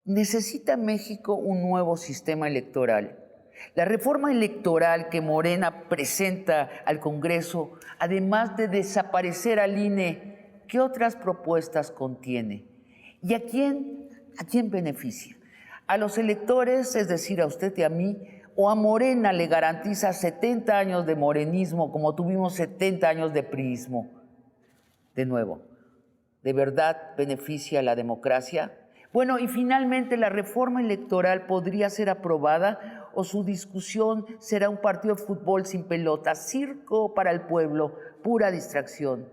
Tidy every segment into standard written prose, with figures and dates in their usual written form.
¿Necesita México un nuevo sistema electoral? La reforma electoral que Morena presenta al Congreso, además de desaparecer al INE, ¿qué otras propuestas contiene? ¿Y a quién beneficia? ¿A los electores, es decir, a usted y a mí, o a Morena le garantiza 70 años de morenismo como tuvimos 70 años de priismo? De nuevo, ¿de verdad beneficia a la democracia? Bueno, y finalmente, ¿la reforma electoral podría ser aprobada o su discusión será un partido de fútbol sin pelota, circo para el pueblo, pura distracción?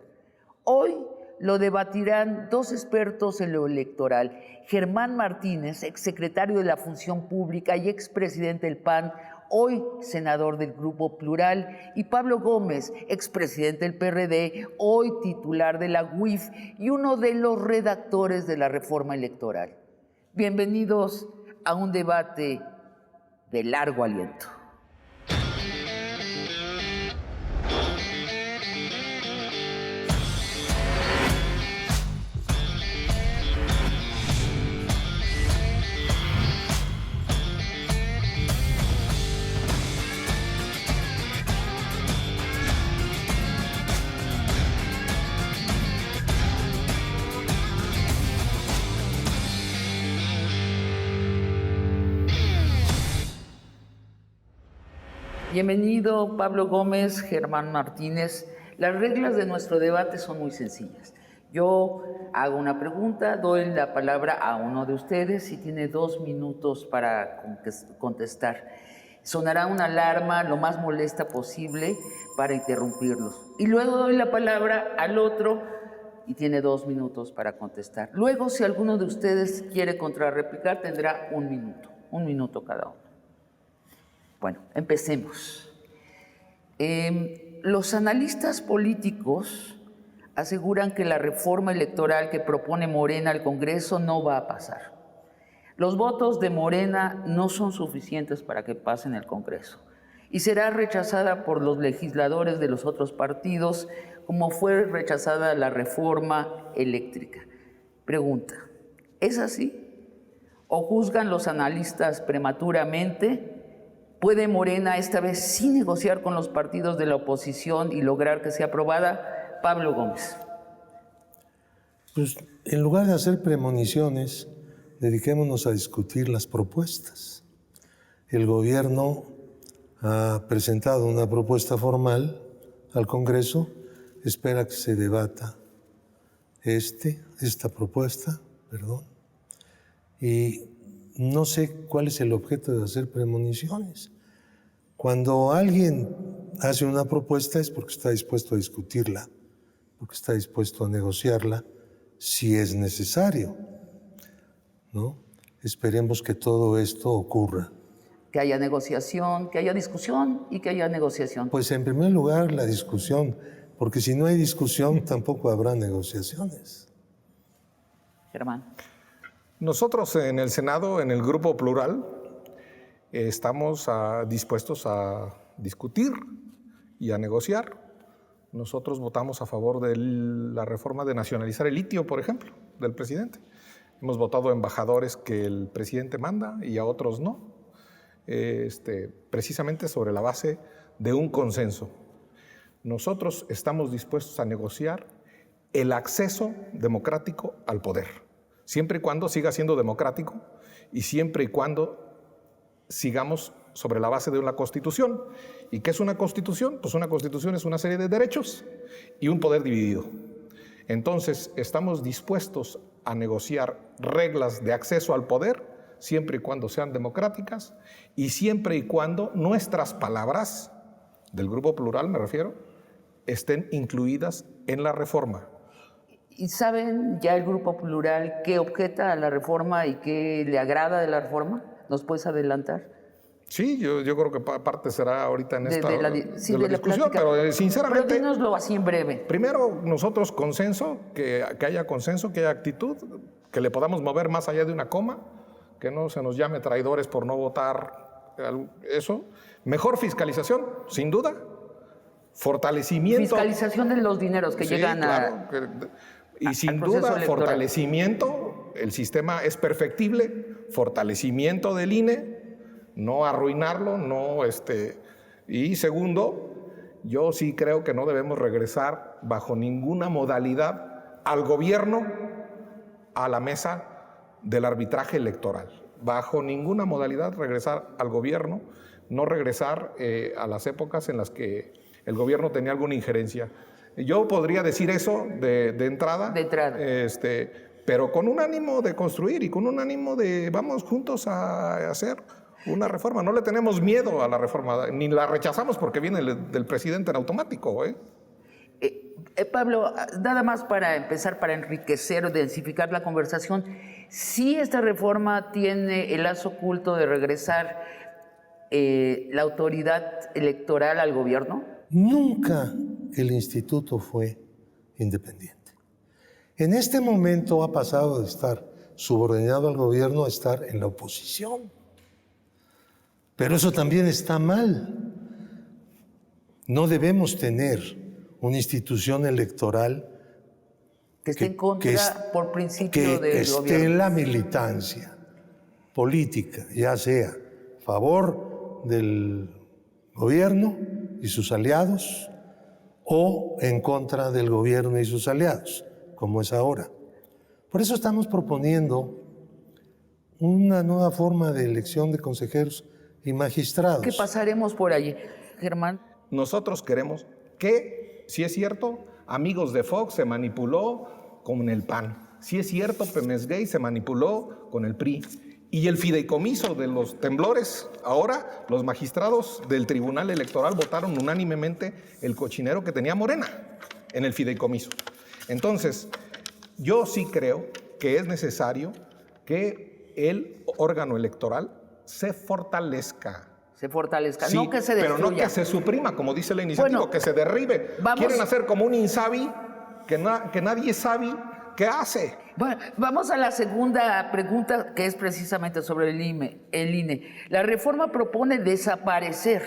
Hoy lo debatirán dos expertos en lo electoral: Germán Martínez, exsecretario de la Función Pública y expresidente del PAN, hoy senador del Grupo Plural, y Pablo Gómez, expresidente del PRD, hoy titular de la UIF y uno de los redactores de la reforma electoral. Bienvenidos a un debate de largo aliento. Bienvenido, Pablo Gómez, Germán Martínez. Las reglas de nuestro debate son muy sencillas. Yo hago una pregunta, doy la palabra a uno de ustedes y tiene 2 minutos para contestar. Sonará una alarma lo más molesta posible para interrumpirlos. Y luego doy la palabra al otro y tiene 2 minutos para contestar. Luego, si alguno de ustedes quiere contrarreplicar, tendrá 1 minuto cada uno. Bueno, empecemos. Los analistas políticos aseguran que la reforma electoral que propone Morena al Congreso no va a pasar. Los votos de Morena no son suficientes para que pase en el Congreso y será rechazada por los legisladores de los otros partidos, como fue rechazada la reforma eléctrica. Pregunta, ¿es así? ¿O juzgan los analistas prematuramente? ¿Puede Morena esta vez sí negociar con los partidos de la oposición y lograr que sea aprobada? Pablo Gómez. Pues en lugar de hacer premoniciones, dediquémonos a discutir las propuestas. El gobierno ha presentado una propuesta formal al Congreso, espera que se debata esta propuesta, y no sé cuál es el objeto de hacer premoniciones. Cuando alguien hace una propuesta es porque está dispuesto a discutirla, porque está dispuesto a negociarla, si es necesario, ¿no? Esperemos que todo esto ocurra. Que haya negociación, que haya discusión y que haya negociación. Pues en primer lugar la discusión, porque si no hay discusión tampoco habrá negociaciones. Germán. Nosotros en el Senado, en el Grupo Plural, estamos dispuestos a discutir y a negociar. Nosotros votamos a favor de la reforma de nacionalizar el litio, por ejemplo, del presidente. Hemos votado a embajadores que el presidente manda y a otros no, precisamente sobre la base de un consenso. Nosotros estamos dispuestos a negociar el acceso democrático al poder, siempre y cuando siga siendo democrático y siempre y cuando sigamos sobre la base de una constitución. ¿Y qué es una constitución? Pues una constitución es una serie de derechos y un poder dividido. Entonces, estamos dispuestos a negociar reglas de acceso al poder siempre y cuando sean democráticas y siempre y cuando nuestras palabras, del Grupo Plural me refiero, estén incluidas en la reforma. ¿Y saben ya el Grupo Plural qué objeta a la reforma y qué le agrada de la reforma? ¿Nos puedes adelantar? Sí, yo creo que parte será ahorita en esta de la discusión, plática, pero sinceramente... Pero dínoslo así en breve. Primero, nosotros consenso, que haya consenso, que haya actitud, que le podamos mover más allá de una coma, que no se nos llame traidores por no votar eso. Mejor fiscalización, sin duda. Fortalecimiento. Fiscalización de los dineros que llegan claro, y sin duda, fortalecimiento el sistema es perfectible, fortalecimiento del INE, no arruinarlo, no y segundo, yo sí creo que no debemos regresar bajo ninguna modalidad al gobierno a la mesa del arbitraje electoral. Bajo ninguna modalidad regresar al gobierno, no regresar a las épocas en las que el gobierno tenía alguna injerencia. Yo podría decir eso de entrada. De entrada. Pero con un ánimo de construir y con un ánimo de vamos juntos a hacer una reforma. No le tenemos miedo a la reforma, ni la rechazamos porque viene del presidente en automático. Pablo, nada más para empezar, para enriquecer o densificar la conversación, ¿sí esta reforma tiene el lazo oculto de regresar la autoridad electoral al gobierno? Nunca el instituto fue independiente. En este momento ha pasado de estar subordinado al gobierno a estar en la oposición. Pero eso también está mal. No debemos tener una institución electoral que esté en contra por principio del esté gobierno. en la militancia política, ya sea a favor del gobierno y sus aliados o en contra del gobierno y sus aliados, como es ahora. Por eso estamos proponiendo una nueva forma de elección de consejeros y magistrados. ¿Qué pasaremos por allí, Germán? Nosotros queremos que, si es cierto, amigos de Fox se manipuló con el PAN. Si es cierto, Pemex Gay se manipuló con el PRI. Y el fideicomiso de los temblores, ahora los magistrados del Tribunal Electoral votaron unánimemente el cochinero que tenía Morena en el fideicomiso. Entonces, yo sí creo que es necesario que el órgano electoral se fortalezca. Se fortalezca, Sí, no que se destruya. pero no que se suprima, como dice la iniciativa, Bueno, que se derribe. Quieren hacer como un INSABI que nadie sabe qué hace. Bueno, vamos a la segunda pregunta, que es precisamente sobre el INE. La reforma propone desaparecer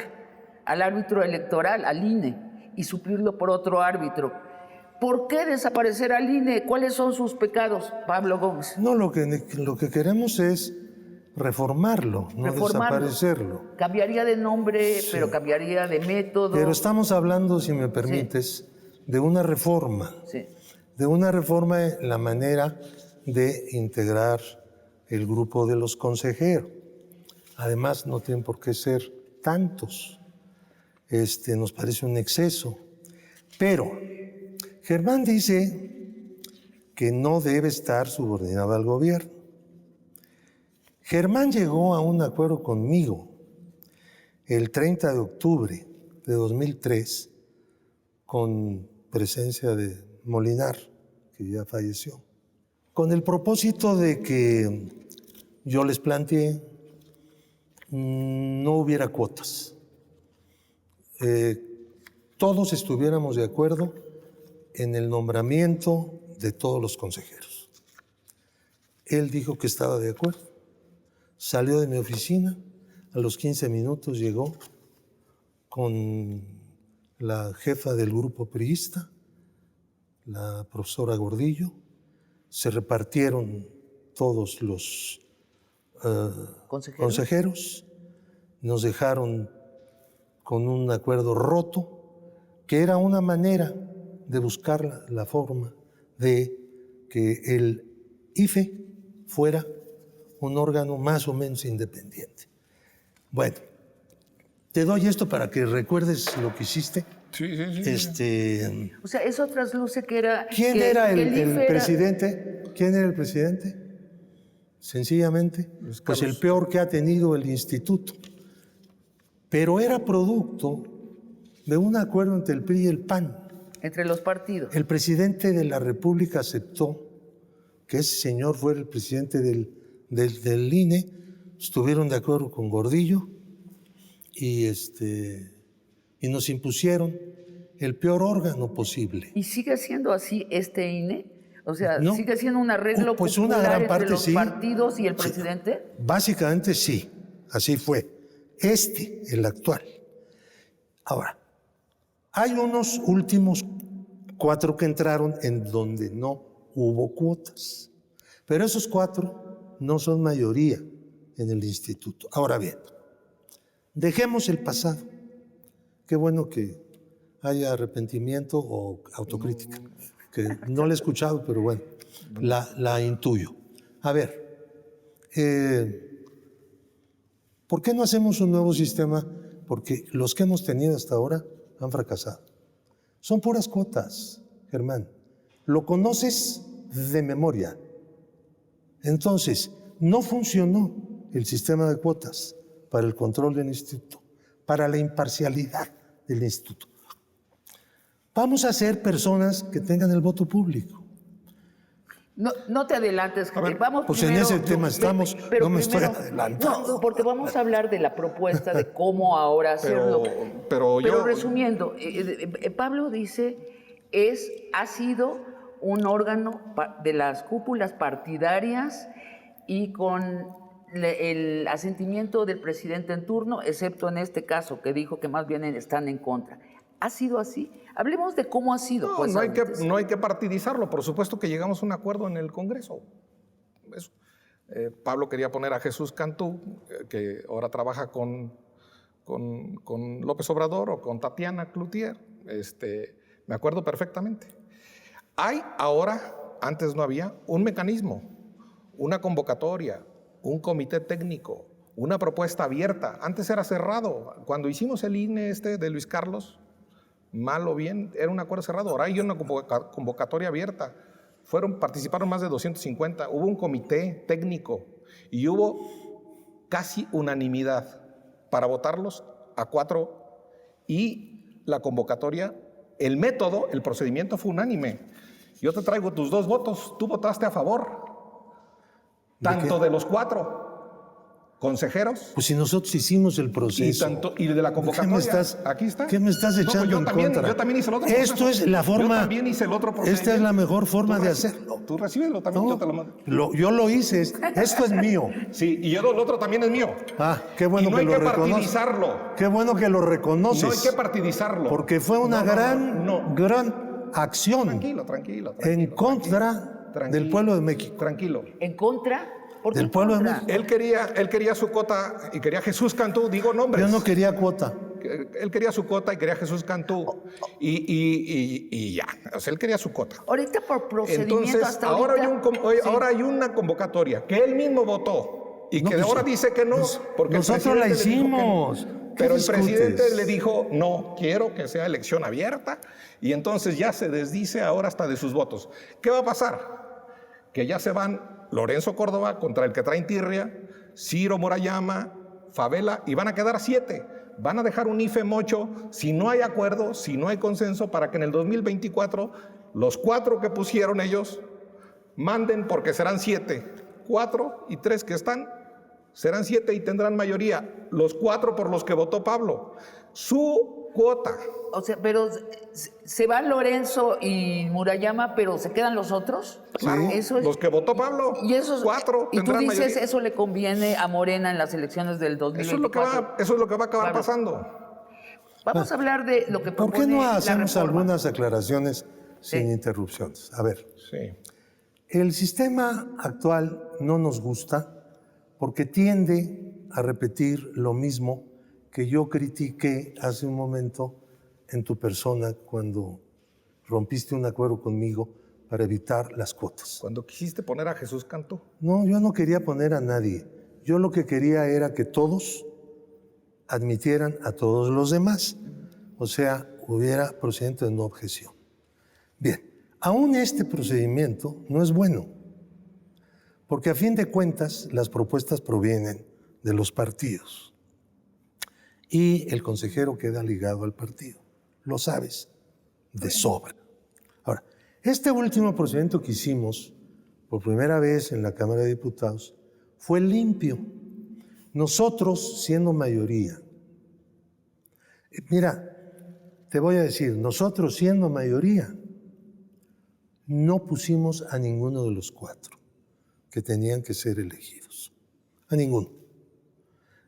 al árbitro electoral, al INE, y suplirlo por otro árbitro. ¿Por qué desaparecer al INE? ¿Cuáles son sus pecados, Pablo Gómez? No, lo que queremos es reformarlo, no desaparecerlo. Cambiaría de nombre, sí, pero cambiaría de método. Pero estamos hablando, si me permites, sí, de una reforma. Sí. De una reforma en la manera de integrar el grupo de los consejeros. Además, no tienen por qué ser tantos. Nos parece un exceso. Pero Germán dice que no debe estar subordinado al gobierno. Germán llegó a un acuerdo conmigo el 30 de octubre de 2003 con presencia de Molinar, que ya falleció, con el propósito de que yo les planteé no hubiera cuotas. Todos estuviéramos de acuerdo en el nombramiento de todos los consejeros. Él dijo que estaba de acuerdo. Salió de mi oficina, a los 15 minutos llegó con la jefa del grupo priista, la profesora Gordillo, se repartieron todos los consejeros, nos dejaron con un acuerdo roto, que era una manera de buscar la forma de que el IFE fuera un órgano más o menos independiente. Bueno, te doy esto para que recuerdes lo que hiciste. Sí. O sea, eso trasluce que era... ¿Quién era el presidente? ¿Quién era el presidente? Sencillamente, pues el peor que ha tenido el instituto. Pero era producto de un acuerdo entre el PRI y el PAN. Entre los partidos. El presidente de la República aceptó que ese señor fuera el presidente del INE, estuvieron de acuerdo con Gordillo y nos impusieron el peor órgano posible. ¿Y sigue siendo así este INE? O sea, No, ¿sigue siendo un arreglo pues popular una gran parte, entre los sí, partidos y el presidente? Básicamente sí, así fue. El actual. Ahora, hay unos últimos 4 que entraron en donde no hubo cuotas. Pero esos 4 no son mayoría en el instituto. Ahora bien, dejemos el pasado. Qué bueno que haya arrepentimiento o autocrítica, que no la he escuchado, pero bueno, la intuyo. A ver, ¿por qué no hacemos un nuevo sistema? Porque los que hemos tenido hasta ahora han fracasado. Son puras cuotas, Germán. Lo conoces de memoria. Entonces, no funcionó el sistema de cuotas para el control del instituto, para la imparcialidad del instituto. Vamos a ser personas que tengan el voto público. No te adelantes, Javier. Vamos pues primero, en ese tema estamos, pero no me primero, estoy adelantando. No, porque vamos a hablar de la propuesta de cómo ahora hacerlo. Pero resumiendo, Pablo dice, ha sido un órgano de las cúpulas partidarias y con el asentimiento del presidente en turno, excepto en este caso, que dijo que más bien están en contra. ¿Ha sido así? Hablemos de cómo ha sido. No hay que partidizarlo. Por supuesto que llegamos a un acuerdo en el Congreso. Eso. Pablo quería poner a Jesús Cantú, que ahora trabaja con López Obrador o con Tatiana Cloutier. Me acuerdo perfectamente. Hay ahora, antes no había, un mecanismo, una convocatoria, un comité técnico, una propuesta abierta. Antes era cerrado. Cuando hicimos el INE de Luis Carlos, mal o bien, era un acuerdo cerrado. Ahora hay una convocatoria abierta. Participaron más de 250. Hubo un comité técnico y hubo casi unanimidad para votarlos a 4. Y la convocatoria, el método, el procedimiento fue unánime. Yo te traigo tus 2 votos. Tú votaste a favor. Tanto de los 4 consejeros. Pues si nosotros hicimos el proceso. Y de la convocatoria. Aquí está. ¿Qué me estás echando en contra? Yo también hice el otro proceso. Esto es la forma. Yo también hice el otro proceso. Esta es la mejor forma de hacerlo. Tú recíbelo también, No, yo te lo mando. yo lo hice. Esto es mío. Sí, y el otro también es mío. Qué bueno y no que hay lo que reconoces. partidizarlo. Qué bueno que lo reconoces. No hay que partidizarlo. Porque fue una gran acción Tranquilo. en contra del pueblo de México. Tranquilo. ¿En contra? ¿Por qué Del pueblo de contra? México. Él quería su cuota y quería Jesús Cantú, digo nombres. Yo no quería cuota. Él quería su cuota y quería Jesús Cantú. Y ya, o sea, él quería su cuota. Ahorita por procedimiento Entonces, hasta ahora ahorita. ahora hay una convocatoria que él mismo votó y que ahora dice que no. Porque nosotros la hicimos. Pero el presidente le dijo, no, quiero que sea elección abierta. Y entonces ya se desdice ahora hasta de sus votos. ¿Qué va a pasar? Que ya se van Lorenzo Córdoba contra el que trae tirria, Ciro Murayama, Favela, y van a quedar 7. Van a dejar un IFE mocho si no hay acuerdo, si no hay consenso, para que en el 2024 los 4 que pusieron ellos manden, porque serán 7. 4 y 3 que están, serán 7 y tendrán mayoría. Los 4 por los que votó Pablo. Su cuota. O sea, pero se va Lorenzo y Murayama, pero ¿se quedan los otros? Claro, Eso es, los que votó Pablo, y esos 4 y tú tendrán dices, mayoría. eso le conviene a Morena en las elecciones del 2024. Eso es lo que va a acabar Claro. pasando. Vamos a hablar de lo que ¿Por propone qué no la hacemos reforma? algunas aclaraciones sin interrupciones? A ver, Sí. el sistema actual no nos gusta porque tiende a repetir lo mismo que yo critiqué hace un momento en tu persona cuando rompiste un acuerdo conmigo para evitar las cuotas. Cuando quisiste poner a Jesús Cantú. No, yo no quería poner a nadie. Yo lo que quería era que todos admitieran a todos los demás. O sea, hubiera procedimiento de no objeción. Bien, aún este procedimiento no es bueno, porque a fin de cuentas las propuestas provienen de los partidos y el consejero queda ligado al partido. Lo sabes de sobra. Ahora, este último procedimiento que hicimos por primera vez en la Cámara de Diputados fue limpio. Nosotros, siendo mayoría, mira, te voy a decir, nosotros siendo mayoría, no pusimos a ninguno de los 4 que tenían que ser elegidos. A ninguno.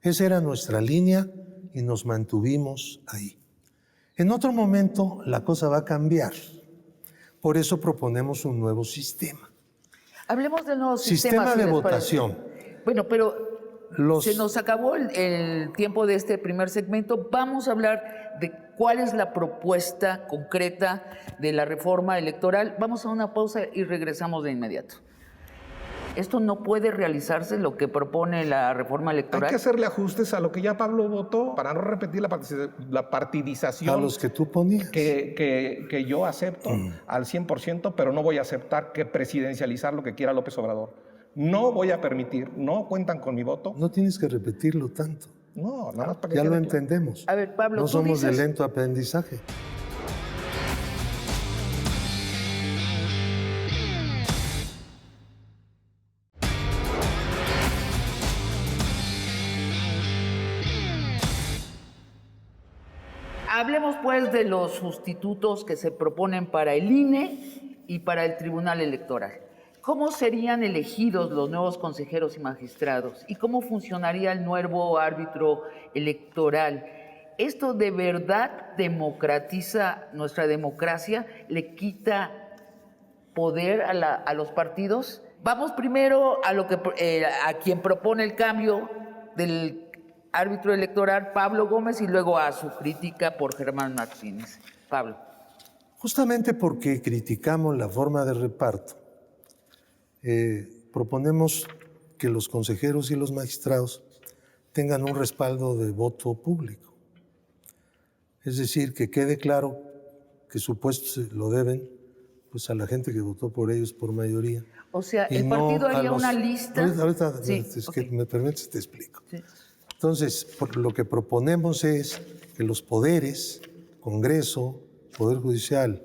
Esa era nuestra línea y nos mantuvimos ahí. En otro momento la cosa va a cambiar. Por eso proponemos un nuevo sistema. Hablemos del nuevo sistema. Sistema si de les votación. parece. Bueno, pero se nos acabó el tiempo de este primer segmento. Vamos a hablar de cuál es la propuesta concreta de la reforma electoral. Vamos a una pausa y regresamos de inmediato. ¿Esto no puede realizarse, lo que propone la reforma electoral? Hay que hacerle ajustes a lo que ya Pablo votó para no repetir la partidización. A los que tú ponías. Que yo acepto al 100%, pero no voy a aceptar que presidencializar lo que quiera López Obrador. No voy a permitir, no cuentan con mi voto. No tienes que repetirlo tanto. No, nada más para que Ya quede lo claro. entendemos. A ver, Pablo, no tú somos de dices- lento aprendizaje. Hablemos pues de los sustitutos que se proponen para el INE y para el Tribunal Electoral. ¿Cómo serían elegidos los nuevos consejeros y magistrados? ¿Y cómo funcionaría el nuevo árbitro electoral? ¿Esto de verdad democratiza nuestra democracia? ¿Le quita poder a los partidos? Vamos primero a quien propone el cambio del árbitro electoral, Pablo Gómez, y luego a su crítica por Germán Martínez. Pablo. Justamente porque criticamos la forma de reparto, proponemos que los consejeros y los magistrados tengan un respaldo de voto público. Es decir, que quede claro que su puesto se lo deben pues, a la gente que votó por ellos por mayoría. O sea, Y el no partido a haría los- una lista. Ahorita, Sí, es ok. que me permites, te explico. Sí. Entonces, lo que proponemos es que los poderes, Congreso, Poder Judicial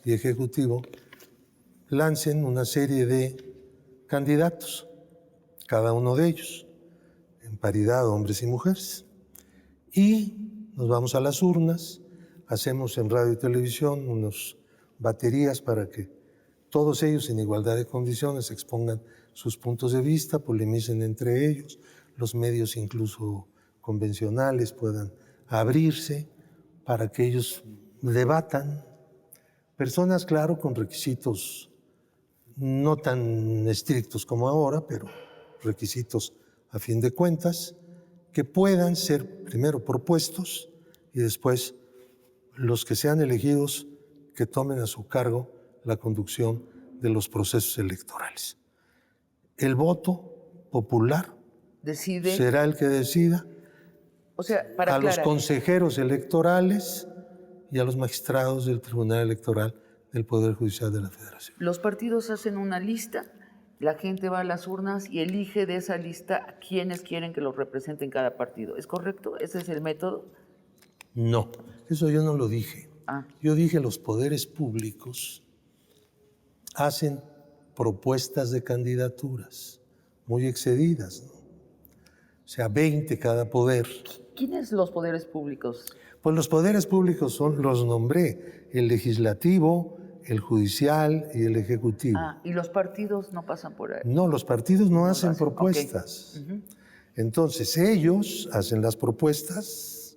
y Ejecutivo, lancen una serie de candidatos, cada uno de ellos, en paridad hombres y mujeres. Y nos vamos a las urnas, hacemos en radio y televisión unas baterías para que todos ellos en igualdad de condiciones expongan sus puntos de vista, polemicen entre ellos, los medios incluso convencionales puedan abrirse para que ellos debatan. Personas, claro, con requisitos no tan estrictos como ahora, pero requisitos a fin de cuentas, que puedan ser primero propuestos y después los que sean elegidos que tomen a su cargo la conducción de los procesos electorales. El voto popular Decide. será el que decida O sea, para a los aclarar, consejeros electorales y a los magistrados del Tribunal Electoral del Poder Judicial de la Federación. los partidos hacen una lista, la gente va a las urnas y elige de esa lista a quienes quieren que los representen cada partido. ¿Es correcto? ¿Ese es el método? No, eso yo no lo dije. Ah. Yo dije los poderes públicos hacen propuestas de candidaturas muy excedidas, ¿no? O sea, 20 cada poder. ¿Quiénes los poderes públicos? Pues los poderes públicos los nombré, el legislativo, el judicial y el ejecutivo. Ah, y los partidos no pasan por ahí. No, los partidos no hacen hacen, propuestas. Entonces ellos hacen las propuestas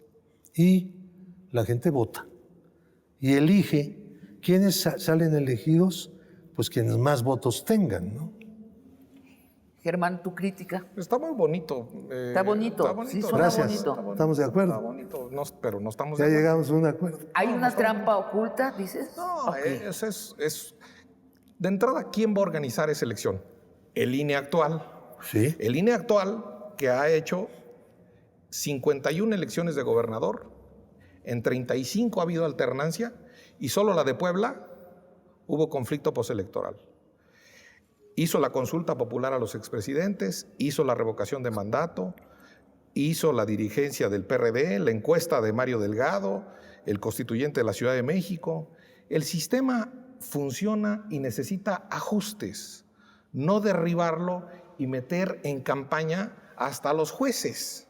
y la gente vota. Y elige quiénes salen elegidos, pues quienes más votos tengan, ¿no? Germán, tu crítica. Está muy bonito. Está bonito, sí, suena Gracias. bonito. Estamos de acuerdo. Está bonito, pero no estamos Ya de acuerdo. llegamos a un acuerdo. ¿Hay una trampa oculta, dices? No, Ok. de entrada, ¿quién va a organizar esa elección? El INE actual. Sí. El INE actual que ha hecho 51 elecciones de gobernador, en 35 ha habido alternancia y solo la de Puebla hubo conflicto postelectoral. Hizo la consulta popular a los expresidentes, hizo la revocación de mandato, hizo la dirigencia del PRD, la encuesta de Mario Delgado, el constituyente de la Ciudad de México. El sistema funciona y necesita ajustes, no derribarlo y meter en campaña hasta a los jueces,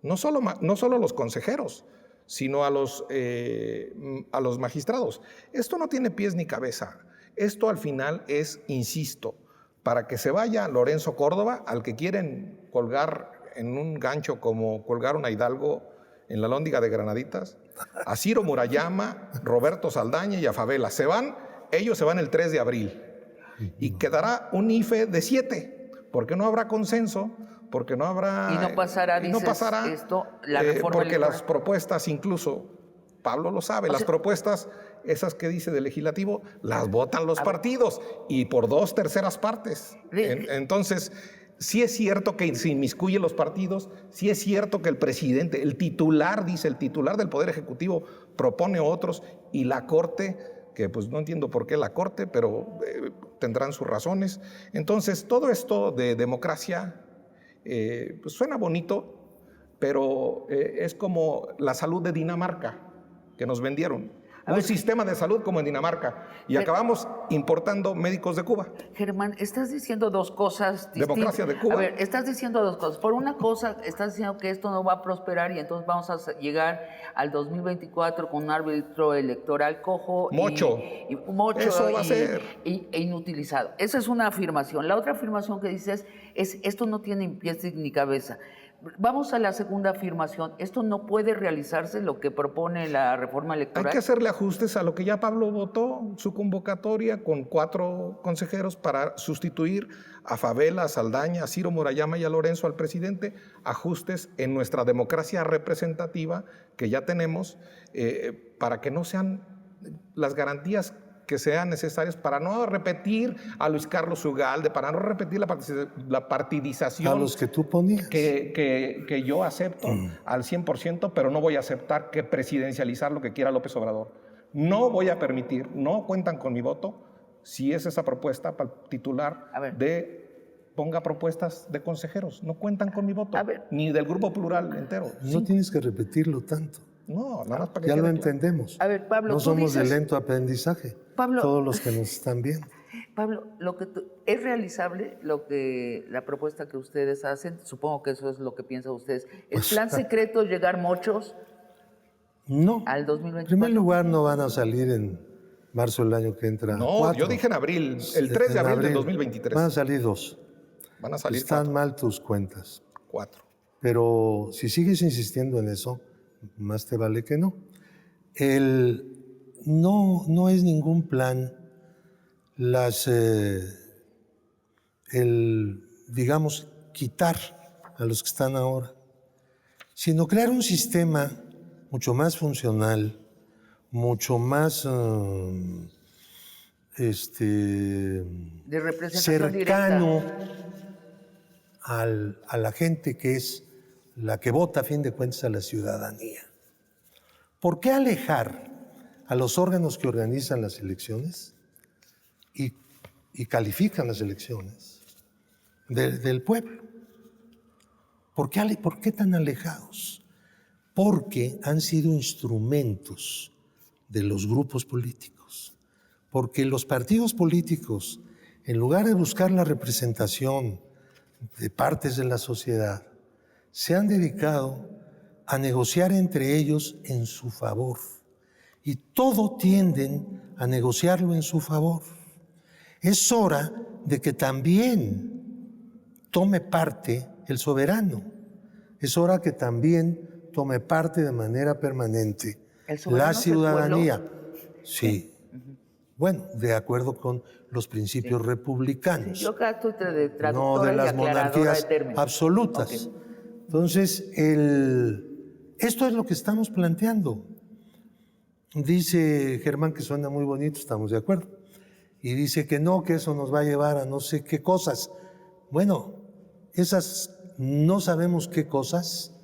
no solo los consejeros, sino a los magistrados. Esto no tiene pies ni cabeza. Esto al final es, insisto, para que se vaya Lorenzo Córdoba, al que quieren colgar en un gancho como colgaron a Hidalgo en la Lóndiga de Granaditas, a Ciro Murayama, Roberto Saldaña y a Favela. Ellos se van el 3 de abril. y quedará un IFE de 7, porque no habrá consenso, porque no habrá... Y no pasará, esto, la reforma porque electoral. las propuestas, incluso, Pablo lo sabe, las propuestas, esas que dice del legislativo, las votan los partidos y por 2/3 partes. Entonces, sí es cierto que se inmiscuyen los partidos, sí es cierto que el presidente, el titular del Poder Ejecutivo propone otros y la Corte, que pues no entiendo por qué la Corte, pero tendrán sus razones. Entonces, todo esto de democracia pues suena bonito, pero es como la salud de Dinamarca que nos vendieron. Un sistema de salud como en Dinamarca. Y acabamos importando médicos de Cuba. Germán, estás diciendo dos cosas distintas. Democracia de Cuba. A ver, estás diciendo dos cosas. Por una cosa, estás diciendo que esto no va a prosperar y entonces vamos a llegar al 2024 con un árbitro electoral cojo. Mocho. Mocho. Eso va a ser. E inutilizado. Esa es una afirmación. La otra afirmación que dices es esto no tiene pies ni cabeza. Vamos a la segunda afirmación. ¿Esto no puede realizarse, lo que propone la reforma electoral? Hay que hacerle ajustes a lo que ya Pablo votó, su convocatoria con 4 consejeros para sustituir a Favela, a Saldaña, a Ciro Murayama y a Lorenzo, al presidente. Ajustes en nuestra democracia representativa que ya tenemos para que no sean las garantías que sean necesarias, para no repetir a Luis Carlos Ugalde, para no repetir la partidización. A los que tú ponías. Que yo acepto al 100%, pero no voy a aceptar que presidencializar lo que quiera López Obrador. No voy a permitir, no cuentan con mi voto, si es esa propuesta para el titular ponga propuestas de consejeros. No cuentan con mi voto, ni del Grupo Plural entero. No tienes que repetirlo tanto. No, nada más para que ya quede lo claro. entendemos. A ver, Pablo, no tú somos dices, de lento aprendizaje, Pablo, todos los que nos están viendo. Pablo, ¿es realizable la propuesta que ustedes hacen? Supongo que eso es lo que piensan ustedes. ¿El plan secreto llegar mochos no, al 2024? En primer lugar, no van a salir en marzo del año que entra. No, 4. yo dije en abril, el 3 de abril del 2023. Van a salir 2. Van a salir Están 4. mal tus cuentas. 4. Pero si sigues insistiendo en eso, más te vale que no. No es ningún plan digamos, quitar a los que están ahora, sino crear un sistema mucho más funcional, mucho más de representación cercano directa a la gente que es la que vota a fin de cuentas a la ciudadanía. ¿Por qué alejar a los órganos que organizan las elecciones y califican las elecciones del pueblo? ¿Por qué tan alejados? Porque han sido instrumentos de los grupos políticos. Porque los partidos políticos, en lugar de buscar la representación de partes de la sociedad, se han dedicado a negociar entre ellos en su favor. Y todo tienden a negociarlo en su favor. Es hora de que también tome parte el soberano. Es hora que también tome parte de manera permanente la ciudadanía. Sí. Bueno, de acuerdo con los principios republicanos. Sí, yo acá estoy de traductora no de las monarquías absolutas. Okay. Entonces, esto es lo que estamos planteando. Dice Germán que suena muy bonito, estamos de acuerdo. Y dice que no, que eso nos va a llevar a no sé qué cosas. Bueno, esas no sabemos qué cosas,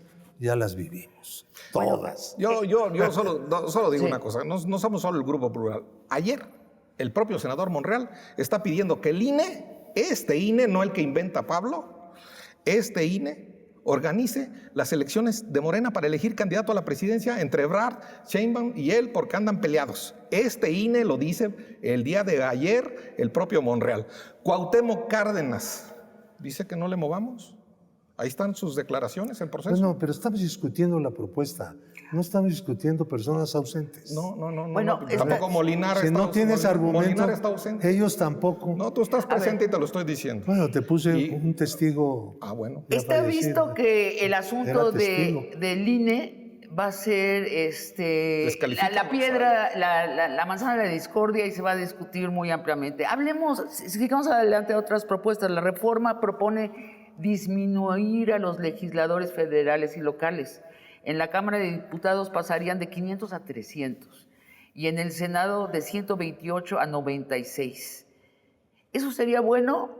ya las vivimos. Todas. Yo solo digo una cosa, no somos solo el Grupo Plural. Ayer, el propio senador Monreal está pidiendo que el INE, este INE, no el que inventa Pablo, este INE organice las elecciones de Morena para elegir candidato a la presidencia entre Ebrard, Sheinbaum y él, porque andan peleados. Este INE lo dice el día de ayer el propio Monreal. Cuauhtémoc Cárdenas dice que no le movamos. Ahí están sus declaraciones en proceso. No, pero estamos discutiendo la propuesta. No estamos discutiendo personas ausentes. No. Bueno, tampoco Molinar si no tienes argumento, Molinar está ausente. Ellos tampoco. No, tú estás presente y te lo estoy diciendo. Bueno, te puse un testigo. Bueno. Está visto que el asunto del INE va a ser la piedra, la manzana de la discordia y se va a discutir muy ampliamente. Sigamos adelante a otras propuestas. La reforma propone disminuir a los legisladores federales y locales. En la Cámara de Diputados pasarían de 500 a 300 y en el Senado de 128 a 96. ¿Eso sería bueno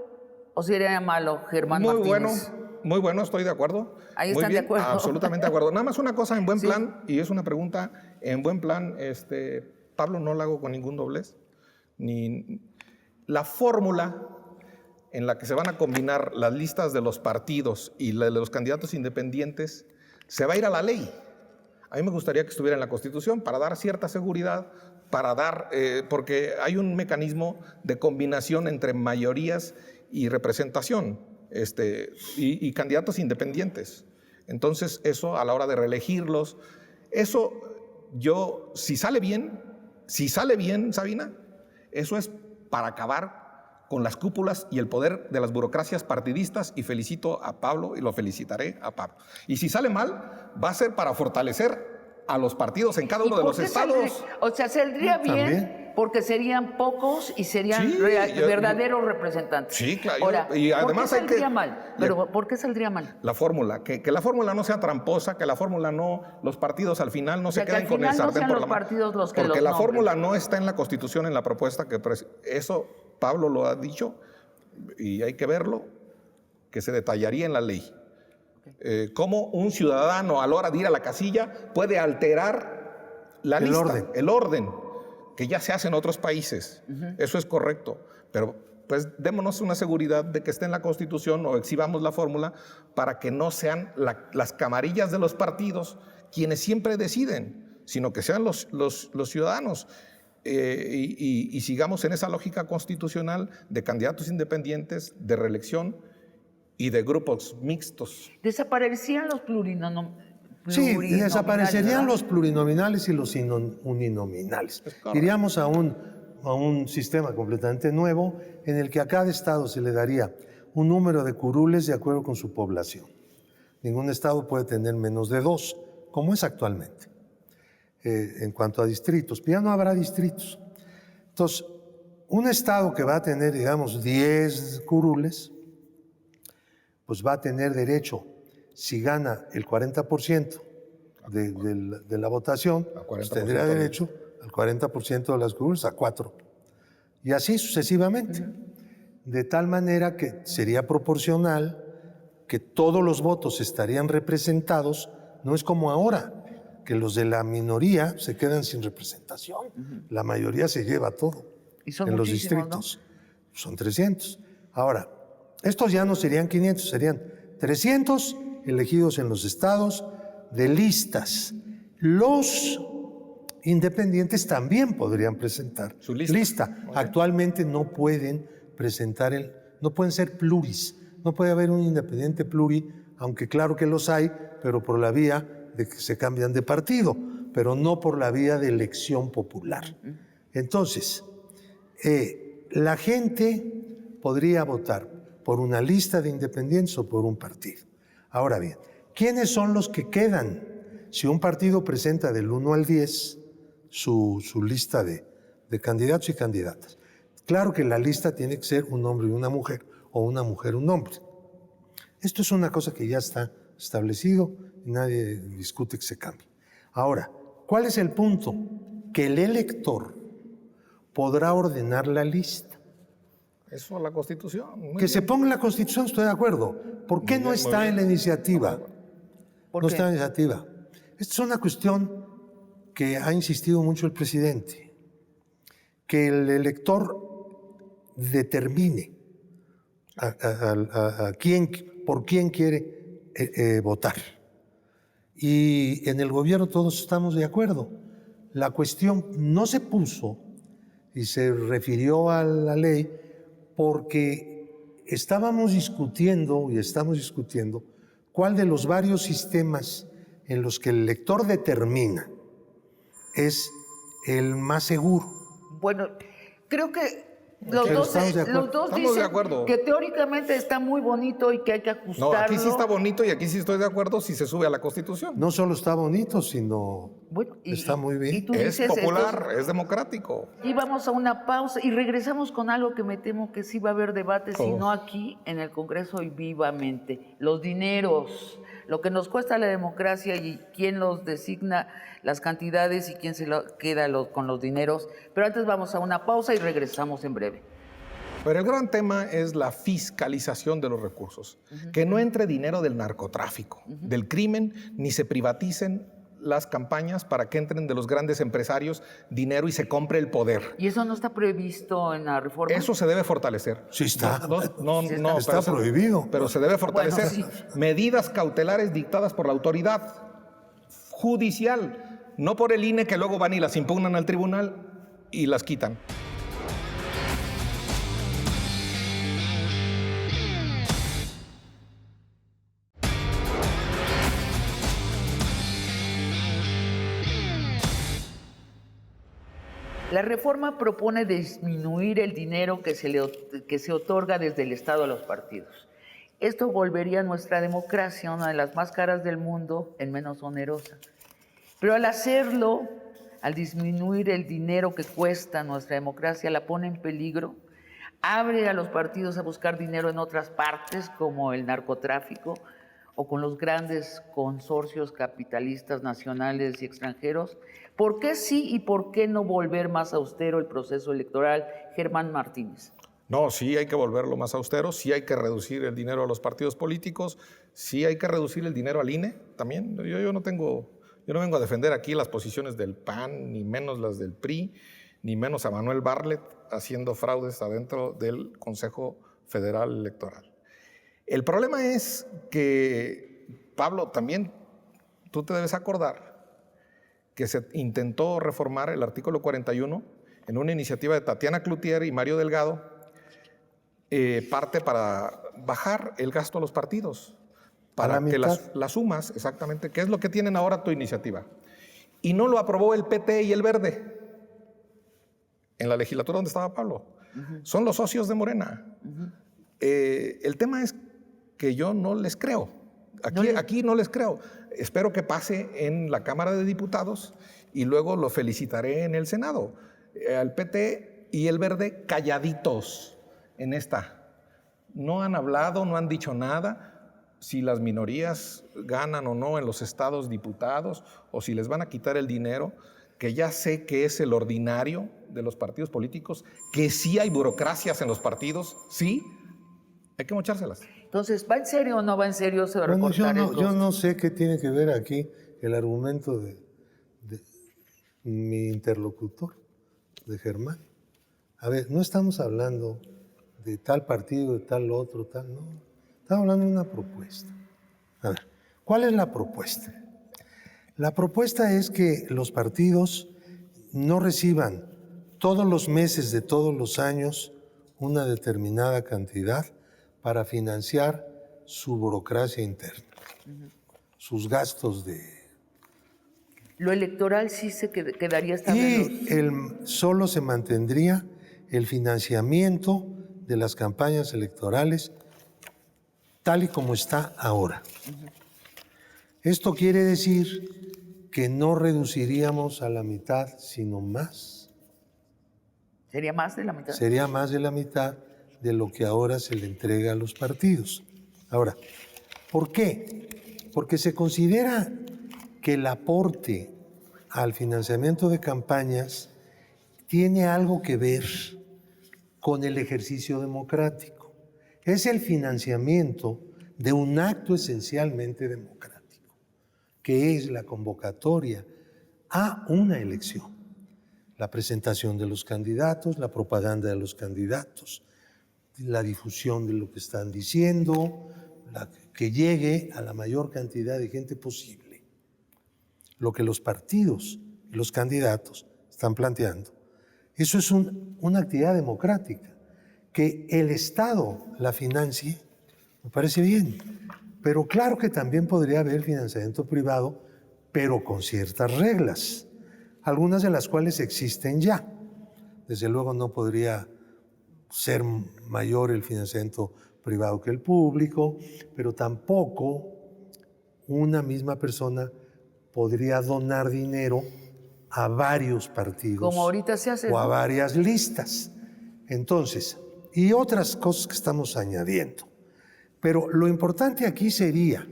o sería malo, Germán Martínez? Muy bueno, estoy de acuerdo. Ahí muy están bien, de acuerdo. Absolutamente de acuerdo. Nada más una cosa en buen plan, y es una pregunta en buen plan, Pablo, no la hago con ningún doblez, ni la fórmula en la que se van a combinar las listas de los partidos y la de los candidatos independientes se va a ir a la ley. A mí me gustaría que estuviera en la Constitución para dar cierta seguridad, porque hay un mecanismo de combinación entre mayorías y representación, y candidatos independientes. Entonces, eso a la hora de reelegirlos, si sale bien, Sabina, eso es para acabar con las cúpulas y el poder de las burocracias partidistas, y felicito a Pablo y lo felicitaré a Pablo. Y si sale mal, va a ser para fortalecer a los partidos en cada uno de los estados. Saldría bien ¿También? porque serían pocos y serían verdaderos representantes. Sí, claro. Ahora, y además ¿por qué saldría mal? Pero ¿por qué saldría mal? La fórmula, que la fórmula no sea tramposa, que la fórmula los partidos al final no se queden con el sartén por la mano. Porque la fórmula no está en la Constitución, en la propuesta eso Pablo lo ha dicho y hay que verlo, que se detallaría en la ley. Cómo un ciudadano a la hora de ir a la casilla puede alterar la lista, el orden, que ya se hace en otros países. Eso es correcto, pero pues démonos una seguridad de que esté en la Constitución o exhibamos la fórmula para que no sean las camarillas de los partidos quienes siempre deciden, sino que sean los ciudadanos. Y sigamos en esa lógica constitucional de candidatos independientes, de reelección y de grupos mixtos. Desaparecerían los plurinominales. Sí, desaparecerían los plurinominales y los uninominales. Iríamos a un sistema completamente nuevo en el que a cada estado se le daría un número de curules de acuerdo con su población. Ningún estado puede tener menos de 2, como es actualmente. En cuanto a distritos, ya no habrá distritos. Entonces, un estado que va a tener, digamos, 10 curules, pues va a tener derecho, si gana el 40% de la votación, pues tendrá derecho al 40% de las curules, a 4. Y así sucesivamente. De tal manera que sería proporcional, que todos los votos estarían representados, no es como ahora, que los de la minoría se quedan sin representación. La mayoría se lleva todo. Y son en los distritos. ¿No? Son 300. Ahora, estos ya no serían 500, serían 300 elegidos en los estados de listas. Los independientes también podrían presentar su lista. Actualmente no pueden presentar no pueden ser pluris. No puede haber un independiente pluri, aunque claro que los hay, pero por la vía de que se cambian de partido, pero no por la vía de elección popular. Entonces, la gente podría votar por una lista de independientes o por un partido. Ahora bien, ¿quiénes son los que quedan? Si un partido presenta del 1 al 10 su lista de candidatos y candidatas, claro que la lista tiene que ser un hombre y una mujer, o una mujer y un hombre. Esto es una cosa que ya está establecido y nadie discute que se cambie. Ahora, ¿cuál es el punto? Que el elector podrá ordenar la lista. Eso es la Constitución. Que se ponga en la Constitución, estoy de acuerdo. ¿Por qué no está en la iniciativa? No está en la iniciativa. Esta es una cuestión que ha insistido mucho el presidente. Que el elector determine por quién quiere votar. Y en el gobierno todos estamos de acuerdo. La cuestión no se puso y se refirió a la ley porque estábamos discutiendo y estamos discutiendo cuál de los varios sistemas en los que el elector determina es el más seguro. Bueno, creo que Los Pero dos, estamos de acuerdo. los dos Estamos de dicen acuerdo. que teóricamente está muy bonito y que hay que ajustarlo. No, aquí sí está bonito y aquí sí estoy de acuerdo si se sube a la Constitución. No solo está bonito, sino Bueno, está muy bien. y tú Es dices, popular, es democrático. y vamos a una pausa y regresamos con algo que me temo que sí va a haber debate, si no aquí en el Congreso y vivamente. Los dineros, lo que nos cuesta la democracia y quién los designa, las cantidades y quién se queda con los dineros. Pero antes vamos a una pausa y regresamos en breve. Pero el gran tema es la fiscalización de los recursos. Que no entre dinero del narcotráfico, del crimen, ni se privaticen las campañas para que entren de los grandes empresarios dinero y se compre el poder. ¿Y eso no está previsto en la reforma? Eso se debe fortalecer. Sí está. Está prohibido. Pero se debe fortalecer. Bueno, Medidas cautelares dictadas por la autoridad judicial, no por el INE, que luego van y las impugnan al tribunal y las quitan. La reforma propone disminuir el dinero que se otorga desde el Estado a los partidos. Esto volvería a nuestra democracia, una de las más caras del mundo, en menos onerosa. Pero al hacerlo, al disminuir el dinero que cuesta nuestra democracia, la pone en peligro, abre a los partidos a buscar dinero en otras partes, como el narcotráfico, o con los grandes consorcios capitalistas nacionales y extranjeros. ¿Por qué sí y por qué no volver más austero el proceso electoral? Germán Martínez. No, sí hay que volverlo más austero, sí hay que reducir el dinero a los partidos políticos, sí hay que reducir el dinero al INE también. Yo no vengo a defender aquí las posiciones del PAN, ni menos las del PRI, ni menos a Manuel Bartlett haciendo fraudes adentro del Consejo Federal Electoral. El problema es que, Pablo, también tú te debes acordar que se intentó reformar el artículo 41 en una iniciativa de Tatiana Cloutier y Mario Delgado, parte para bajar el gasto a los partidos, para que las sumas, exactamente, que es lo que tienen ahora tu iniciativa. Y no lo aprobó el PT y el Verde en la legislatura donde estaba Pablo. Son los socios de Morena. El tema es que yo no les creo. Aquí no les creo. Espero que pase en la Cámara de Diputados y luego lo felicitaré en el Senado. Al PT y el Verde calladitos en esta. No han hablado, no han dicho nada si las minorías ganan o no en los estados diputados o si les van a quitar el dinero, que ya sé que es el ordinario de los partidos políticos, que sí hay burocracias en los partidos, sí, hay que mochárselas. Entonces, ¿va en serio o no va en serio eso de recortar el costo? Yo no sé qué tiene que ver aquí el argumento de mi interlocutor, de Germán. A ver, no estamos hablando de tal partido, de tal otro, tal, no. Estamos hablando de una propuesta. A ver, ¿cuál es la propuesta? La propuesta es que los partidos no reciban todos los meses de todos los años una determinada cantidad para financiar su burocracia interna, sus gastos de... Lo electoral sí se quedaría establecido. Y solo se mantendría el financiamiento de las campañas electorales tal y como está ahora. Esto quiere decir que no reduciríamos a la mitad, sino más. ¿Sería más de la mitad? Sería más de la mitad de lo que ahora se le entrega a los partidos. Ahora, ¿por qué? Porque se considera que el aporte al financiamiento de campañas tiene algo que ver con el ejercicio democrático. Es el financiamiento de un acto esencialmente democrático, que es la convocatoria a una elección. La presentación de los candidatos, la propaganda de los candidatos, la difusión de lo que están diciendo, que llegue a la mayor cantidad de gente posible. Lo que los partidos y los candidatos están planteando. Eso es una actividad democrática. Que el Estado la financie, me parece bien. Pero claro que también podría haber financiamiento privado, pero con ciertas reglas, algunas de las cuales existen ya. Desde luego no podría ser mayor el financiamiento privado que el público, pero tampoco una misma persona podría donar dinero a varios partidos. Como ahorita se hace, o a ¿no? varias listas. Entonces, y otras cosas que estamos añadiendo. Pero lo importante aquí sería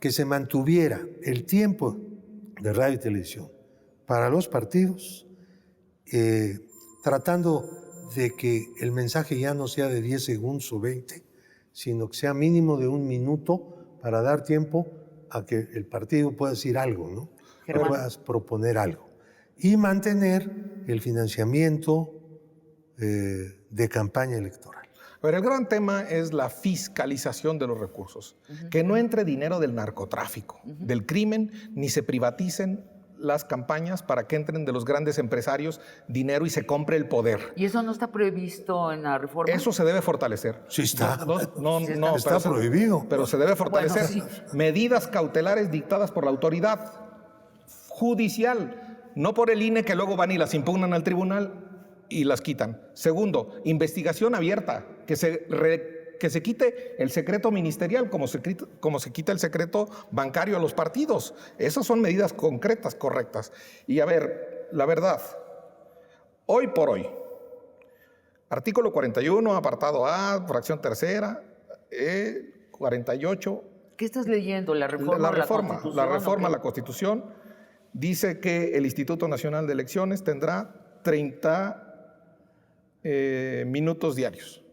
que se mantuviera el tiempo de radio y televisión para los partidos, tratando de que el mensaje ya no sea de 10 segundos o 20, sino que sea mínimo de 1 minuto para dar tiempo a que el partido pueda decir algo, ¿no? Germán. Puedas proponer algo. Y mantener el financiamiento de campaña electoral. A ver, el gran tema es la fiscalización de los recursos. Que no entre dinero del narcotráfico, del crimen, ni se privaticen las campañas para que entren de los grandes empresarios dinero y se compre el poder. ¿Y eso no está previsto en la reforma? Eso se debe fortalecer. Sí está. Está prohibido. Pero se debe fortalecer. Bueno, sí. Medidas cautelares dictadas por la autoridad judicial, no por el INE, que luego van y las impugnan al tribunal y las quitan. Segundo, investigación abierta, que se quite el secreto ministerial como se quita el secreto bancario a los partidos. Esas son medidas concretas, correctas. Y a ver, la verdad, hoy por hoy, artículo 41, apartado A, fracción tercera, 48. ¿Qué estás leyendo? ¿La reforma? La reforma a la Constitución dice que el Instituto Nacional de Elecciones tendrá 30 minutos diarios.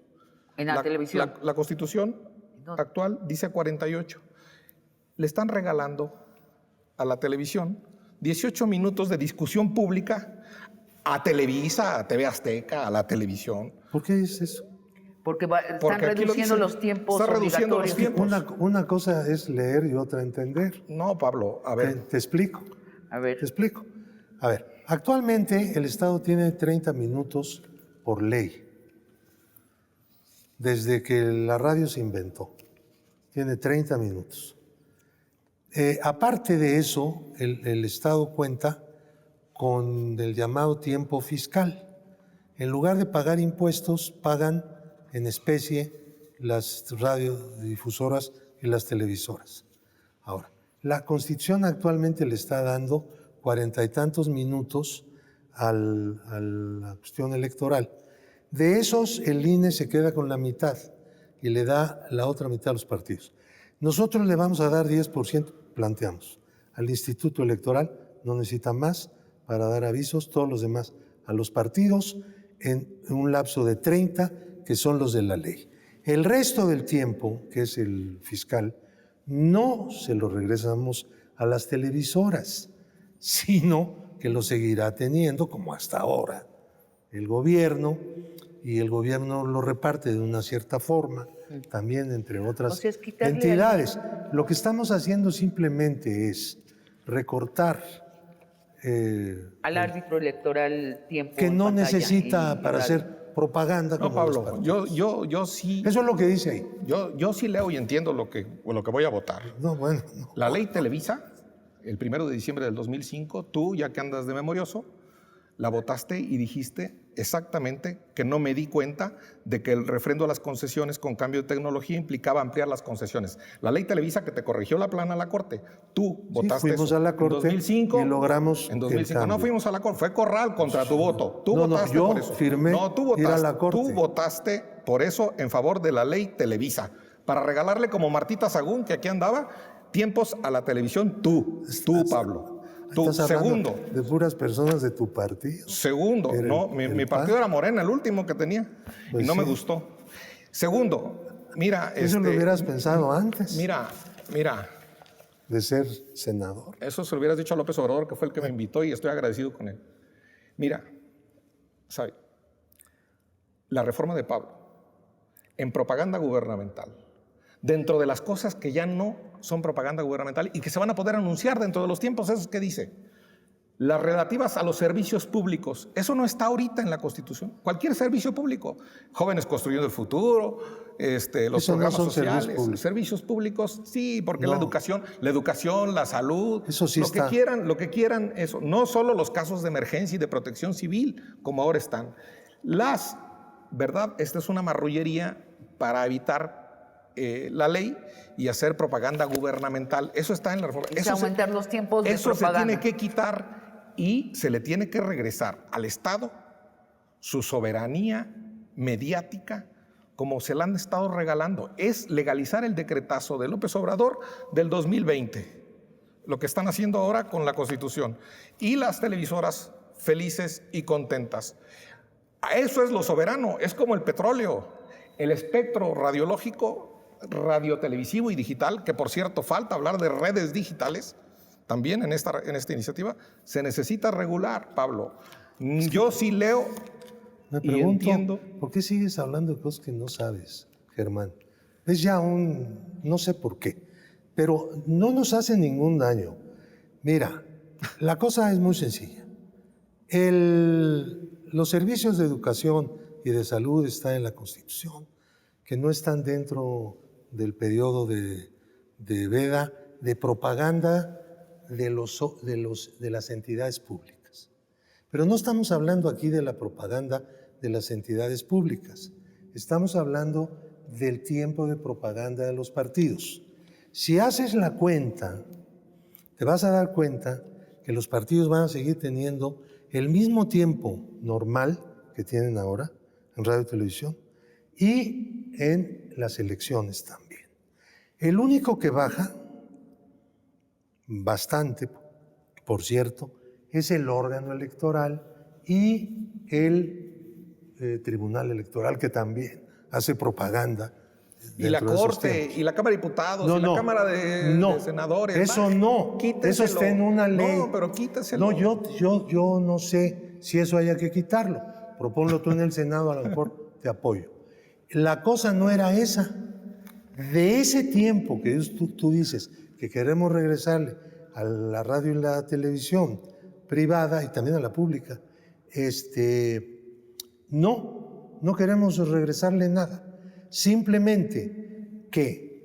En la televisión. La Constitución actual dice 48. Le están regalando a la televisión 18 minutos de discusión pública a Televisa, a TV Azteca, a la televisión. ¿Por qué es eso? Porque están Porque aquí lo reduciendo dice, los tiempos está reduciendo los obligatorios. tiempos. Una cosa es leer y otra entender. No, Pablo, a ver. Te explico. A ver. Te explico. A ver, actualmente el Estado tiene 30 minutos por ley. Desde que la radio se inventó, tiene 30 minutos. Aparte de eso, el Estado cuenta con el llamado tiempo fiscal. En lugar de pagar impuestos, pagan en especie las radiodifusoras y las televisoras. Ahora, la Constitución actualmente le está dando 40 y tantos minutos a la cuestión electoral. De esos, el INE se queda con la mitad y le da la otra mitad a los partidos. Nosotros le vamos a dar 10%, planteamos. Al Instituto Electoral no necesita más para dar avisos, todos los demás a los partidos en un lapso de 30, que son los de la ley. El resto del tiempo, que es el fiscal, no se lo regresamos a las televisoras, sino que lo seguirá teniendo como hasta ahora el gobierno, y el gobierno lo reparte de una cierta forma, también entre otras O sea, es quitarle entidades. Lo que estamos haciendo simplemente es recortar al árbitro electoral tiempo que en no pantalla y para radio. hacer propaganda No, como los Pablo, partidos. yo sí. Eso es lo que dice ahí. Yo sí leo y entiendo lo que voy a votar. No, bueno, no. La ley Televisa, el 1 de diciembre del 2005, tú, ya que andas de memorioso, la votaste y dijiste exactamente que no me di cuenta de que el refrendo a las concesiones con cambio de tecnología implicaba ampliar las concesiones. La ley Televisa que te corrigió la plana a la Corte, tú votaste fuimos eso. a la Corte en 2005, y logramos en 2005 el no cambio. fuimos a la Corte, fue Corral contra tu voto. Tú No, votaste yo por eso. firmé No, tú votaste, ir a la Corte. Tú votaste por eso en favor de la ley Televisa, para regalarle como Martita Sagún, que aquí andaba, tiempos a la televisión. Tú, Pablo. Tú, Estás hablando segundo. de puras personas de tu partido. Segundo, Era no, el mi partido PAN. era Morena, el último que tenía, Pues y no me sí. gustó. Segundo, mira, Eso lo hubieras pensado antes mira, de ser senador. eso se lo hubieras dicho a López Obrador, que fue el que me invitó y estoy agradecido con él. Mira, ¿sabe? La reforma de Pablo en propaganda gubernamental, dentro de las cosas que ya no son propaganda gubernamental y que se van a poder anunciar dentro de los tiempos, esos que dice, las relativas a los servicios públicos, eso no está ahorita en la Constitución. Cualquier servicio público, Jóvenes Construyendo el Futuro, los Eso no programas son sociales, servicios públicos. sí, porque No. la educación, la salud, Eso sí lo está. que quieran, eso, no solo los casos de emergencia y de protección civil, como ahora están. Las verdad, esta es una marrullería para evitar la ley y hacer propaganda gubernamental. Eso está en la reforma. Es aumentar los tiempos de propaganda. Eso se tiene que quitar y se le tiene que regresar al Estado su soberanía mediática, como se la han estado regalando. Es legalizar el decretazo de López Obrador del 2020, lo que están haciendo ahora con la Constitución. Y las televisoras felices y contentas. Eso es lo soberano, es como el petróleo, el espectro radiológico, radiotelevisivo y digital, que por cierto falta hablar de redes digitales, también en esta iniciativa, se necesita regular, Pablo. Yo sí leo Me y pregunto, entiendo. ¿por qué sigues hablando de cosas que no sabes, Germán? Es ya no sé por qué, pero no nos hace ningún daño. Mira, la cosa es muy sencilla. Los servicios de educación y de salud están en la Constitución, que no están dentro del periodo de veda de propaganda de las entidades públicas. Pero no estamos hablando aquí de la propaganda de las entidades públicas. Estamos hablando del tiempo de propaganda de los partidos. Si haces la cuenta, te vas a dar cuenta que los partidos van a seguir teniendo el mismo tiempo normal que tienen ahora en radio y televisión y en las elecciones también. El único que baja, bastante, por cierto, es el órgano electoral y el Tribunal Electoral, que también hace propaganda. Y la Corte, y la Cámara de Diputados, y la Cámara de Senadores. Eso no, quíteselo. Eso está en una ley. No, pero quíteselo. No, yo no sé si eso haya que quitarlo. Proponlo tú en el Senado, a lo mejor te apoyo. La cosa no era esa. De ese tiempo que tú dices que queremos regresarle a la radio y la televisión privada y también a la pública, no queremos regresarle nada. Simplemente que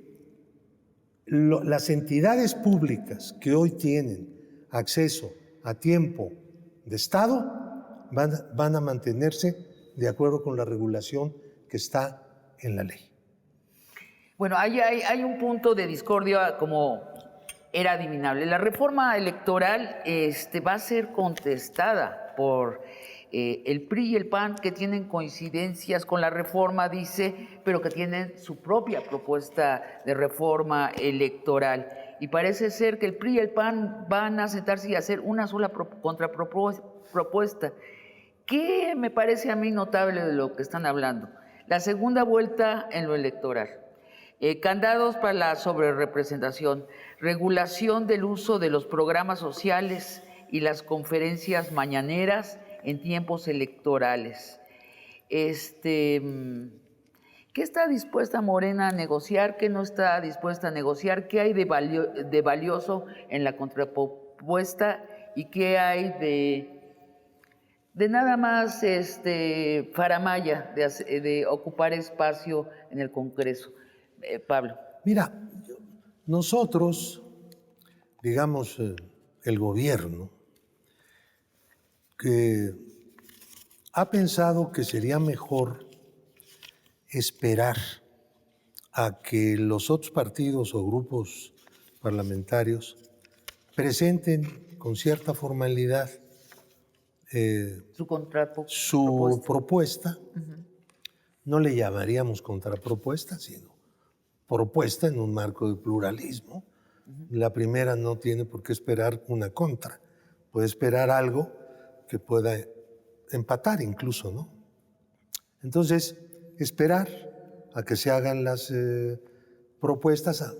las entidades públicas que hoy tienen acceso a tiempo de Estado van a mantenerse de acuerdo con la regulación que está en la ley. Bueno, hay un punto de discordia como era adivinable. La reforma electoral va a ser contestada por el PRI y el PAN, que tienen coincidencias con la reforma, dice, pero que tienen su propia propuesta de reforma electoral. Y parece ser que el PRI y el PAN van a sentarse y hacer una sola contrapropuesta. ¿Qué me parece a mí notable de lo que están hablando? La segunda vuelta en lo electoral. Candados para la sobrerepresentación, regulación del uso de los programas sociales y las conferencias mañaneras en tiempos electorales. ¿Qué está dispuesta Morena a negociar? ¿Qué no está dispuesta a negociar? ¿Qué hay de valioso en la contrapropuesta? ¿Y qué hay de nada más faramaya, de ocupar espacio en el Congreso? Pablo. Mira, nosotros, digamos, el gobierno, que ha pensado que sería mejor esperar a que los otros partidos o grupos parlamentarios presenten con cierta formalidad su propuesta. No le llamaríamos contrapropuesta, sino propuesta en un marco de pluralismo. La primera no tiene por qué esperar una contra, puede esperar algo que pueda empatar incluso, ¿no? Entonces, esperar a que se hagan las propuestas,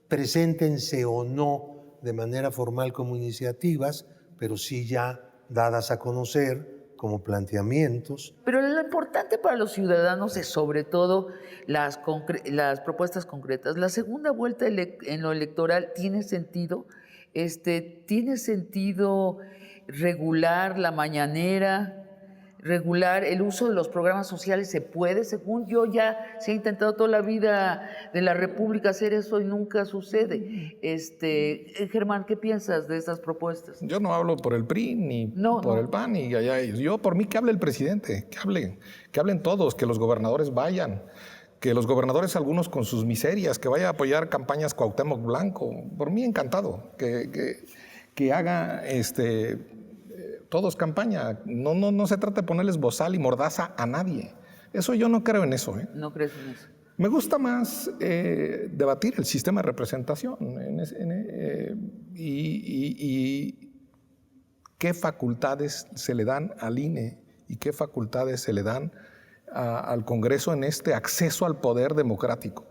preséntense o no de manera formal como iniciativas, pero sí ya dadas a conocer como planteamientos. Pero lo importante para los ciudadanos es sobre todo las propuestas concretas. La segunda vuelta en lo electoral tiene sentido. ¿Tiene sentido regular la mañanera, regular el uso de los programas sociales. ¿Se puede? Según yo, ya se ha intentado toda la vida de la República hacer eso y nunca sucede. Germán, ¿qué piensas de estas propuestas? Yo no hablo por el PRI ni por el PAN, y allá. Yo, por mí, que hable el presidente, que hablen todos, que los gobernadores vayan, que los gobernadores, algunos con sus miserias, que vaya a apoyar campañas Cuauhtémoc Blanco. Por mí, encantado, que haga todos campaña. No se trata de ponerles bozal y mordaza a nadie. Eso yo no creo en eso. ¿No crees en eso? Me gusta más debatir el sistema de representación y qué facultades se le dan al INE y qué facultades se le dan al Congreso en este acceso al poder democrático.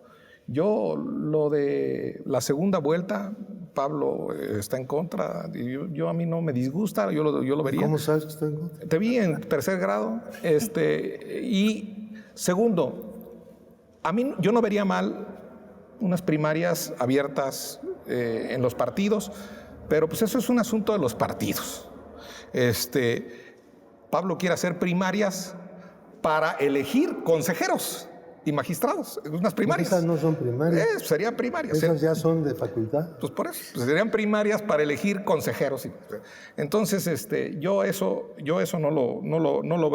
Yo, lo de la segunda vuelta, Pablo está en contra. A mí no me disgusta, yo lo vería. ¿Cómo sabes que está en contra? Te vi en tercer grado. Y segundo, yo no vería mal unas primarias abiertas en los partidos, pero pues eso es un asunto de los partidos. Pablo quiere hacer primarias para elegir consejeros y magistrados, unas primarias. Esas no son primarias. Serían primarias. Esas ya son de facultad. Pues por eso, pues serían primarias para elegir consejeros. Entonces, yo eso no lo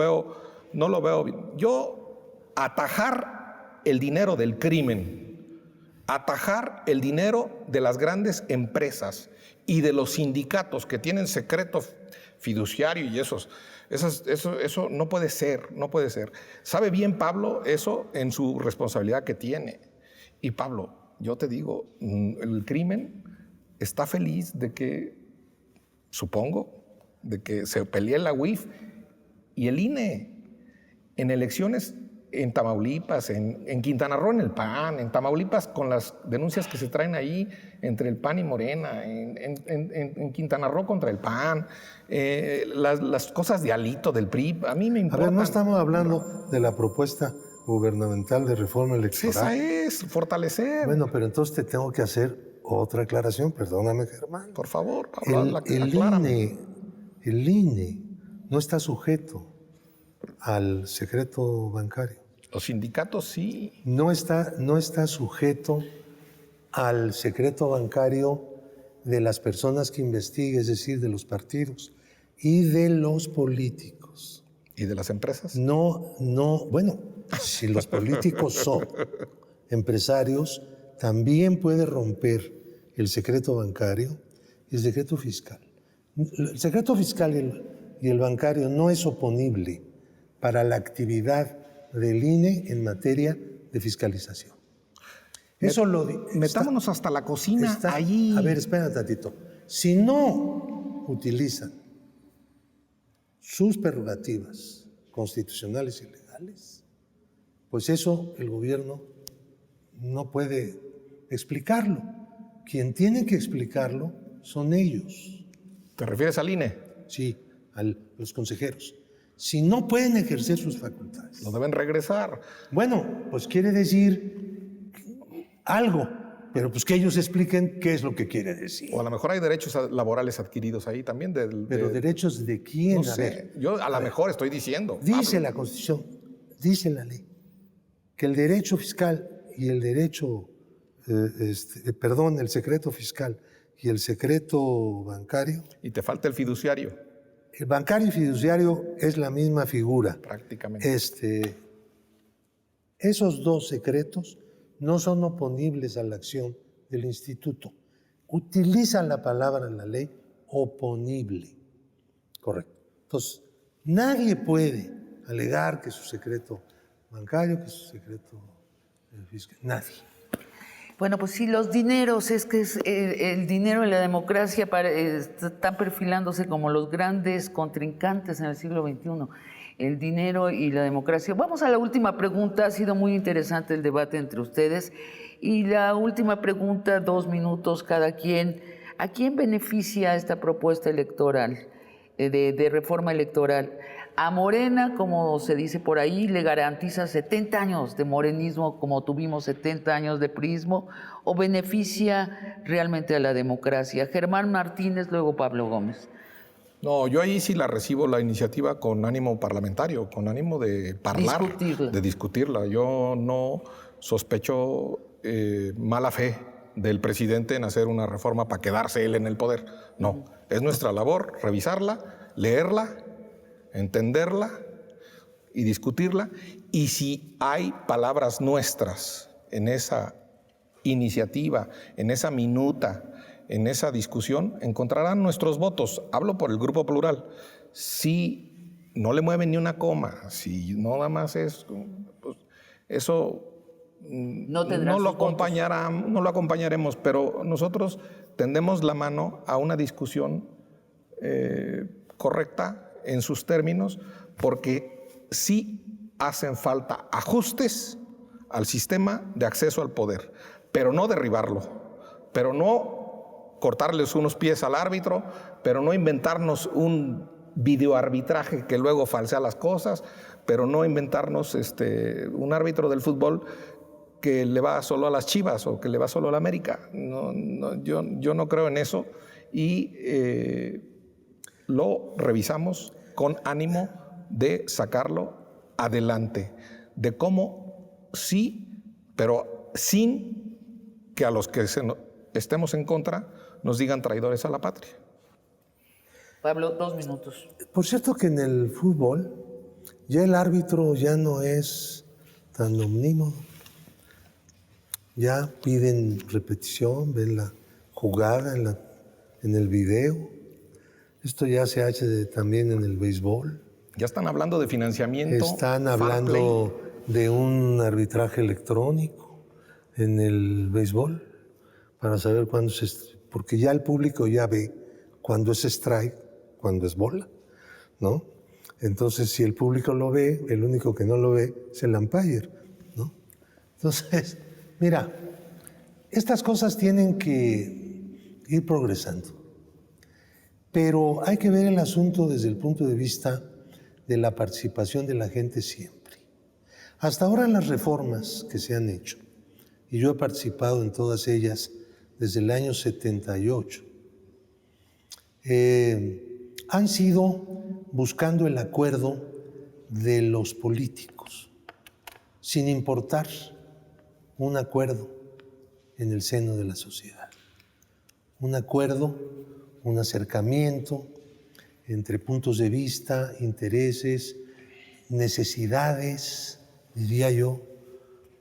veo bien. Yo, atajar el dinero del crimen, atajar el dinero de las grandes empresas y de los sindicatos que tienen secreto fiduciario y eso no puede ser, no puede ser. Sabe bien Pablo eso en su responsabilidad que tiene. Y Pablo, yo te digo, el crimen está feliz de que, supongo, de que se pelee la UIF y el INE en elecciones en Tamaulipas, en Quintana Roo en el PAN, en Tamaulipas con las denuncias que se traen ahí entre el PAN y Morena, en Quintana Roo contra el PAN, las cosas de Alito del PRI, a mí me importan. A ver, no estamos hablando de la propuesta gubernamental de reforma electoral. Esa es, fortalecer. Bueno, pero entonces te tengo que hacer otra aclaración, perdóname, Germán. Por favor, Pablo, el INE no está sujeto al secreto bancario. Los sindicatos sí. No está sujeto al secreto bancario de las personas que investigue, es decir, de los partidos y de los políticos. ¿Y de las empresas? No, bueno, si los políticos son empresarios, también puede romper el secreto bancario y el secreto fiscal. El secreto fiscal y el bancario no es oponible para la actividad del INE en materia de fiscalización. Eso metámonos hasta la cocina allí. A ver, espera tantito. Si no utilizan sus prerrogativas constitucionales y legales, pues eso el gobierno no puede explicarlo. Quien tiene que explicarlo son ellos. ¿Te refieres al INE? Sí, a los consejeros. Si no pueden ejercer sus facultades. Lo deben regresar. Bueno, pues quiere decir algo, pero pues que ellos expliquen qué es lo que quiere decir. O a lo mejor hay derechos laborales adquiridos ahí también. Pero derechos de quién, no sé. Yo a lo mejor estoy diciendo. Dice la Constitución, dice la ley, que el derecho fiscal y el derecho, el secreto fiscal y el secreto bancario. Y te falta el fiduciario. El bancario y fiduciario es la misma figura. Prácticamente. Esos dos secretos no son oponibles a la acción del instituto. Utilizan la palabra en la ley oponible. Correcto. Entonces, nadie puede alegar que su secreto bancario, que su secreto fiscal. Nadie. Bueno, pues sí, los dineros, es que el dinero y la democracia están perfilándose como los grandes contrincantes en el siglo XXI. El dinero y la democracia. Vamos a la última pregunta. Ha sido muy interesante el debate entre ustedes. Y la última pregunta, 2 minutos cada quien. ¿A quién beneficia esta propuesta electoral, de reforma electoral? A Morena, como se dice por ahí, le garantiza 70 años de morenismo, como tuvimos 70 años de priismo, o beneficia realmente a la democracia. Germán Martínez, luego Pablo Gómez. No, yo ahí sí la recibo la iniciativa con ánimo parlamentario, con ánimo de hablar, de discutirla. Yo no sospecho mala fe del presidente en hacer una reforma para quedarse él en el poder. No, es nuestra labor revisarla, leerla, entenderla y discutirla. Y si hay palabras nuestras en esa iniciativa, en esa minuta, en esa discusión, encontrarán nuestros votos. Hablo por el Grupo Plural. Si no le mueven ni una coma, si no nada más es, pues, eso no lo acompañaremos, pero nosotros tendemos la mano a una discusión correcta en sus términos, porque sí hacen falta ajustes al sistema de acceso al poder, pero no derribarlo, pero no cortarles unos pies al árbitro, pero no inventarnos un videoarbitraje que luego falsea las cosas, pero no inventarnos un árbitro del fútbol que le va solo a las Chivas o que le va solo a la América. Yo no creo en eso y lo revisamos con ánimo de sacarlo adelante, de cómo sí, pero sin que a los que estemos en contra nos digan traidores a la patria. Pablo, 2 minutos. Por cierto que en el fútbol ya el árbitro ya no es tan omnímodo. Ya piden repetición, ven la jugada en el video. Esto ya se hace también en el béisbol. Ya están hablando de financiamiento. Están hablando de un arbitraje electrónico en el béisbol para saber cuándo porque ya el público ya ve cuándo es strike, cuándo es bola, ¿no? Entonces, si el público lo ve, el único que no lo ve es el umpire, ¿no? Entonces, mira, estas cosas tienen que ir progresando, pero hay que ver el asunto desde el punto de vista de la participación de la gente siempre. Hasta ahora las reformas que se han hecho, y yo he participado en todas ellas desde el año 78, han sido buscando el acuerdo de los políticos, sin importar un acuerdo en el seno de la sociedad. Un acuerdo, un acercamiento entre puntos de vista, intereses, necesidades, diría yo,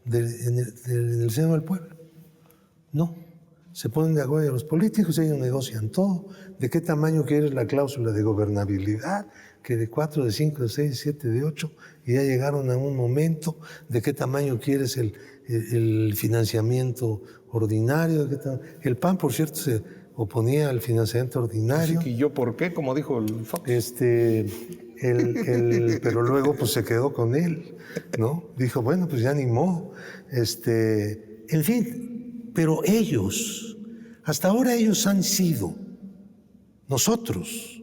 en el seno del pueblo. No, se ponen de acuerdo los políticos, ellos negocian todo. ¿De qué tamaño quieres la cláusula de gobernabilidad? Que de 4, de 5, de 6, de 7, de 8, y ya llegaron a un momento. ¿De qué tamaño quieres el financiamiento ordinario? El PAN, por cierto, se oponía al financiamiento ordinario. ¿Y yo por qué? Como dijo el Fox. Pero luego pues se quedó con él, ¿no? Dijo, bueno, pues ya ni modo. En fin, pero ellos, hasta ahora ellos han sido nosotros,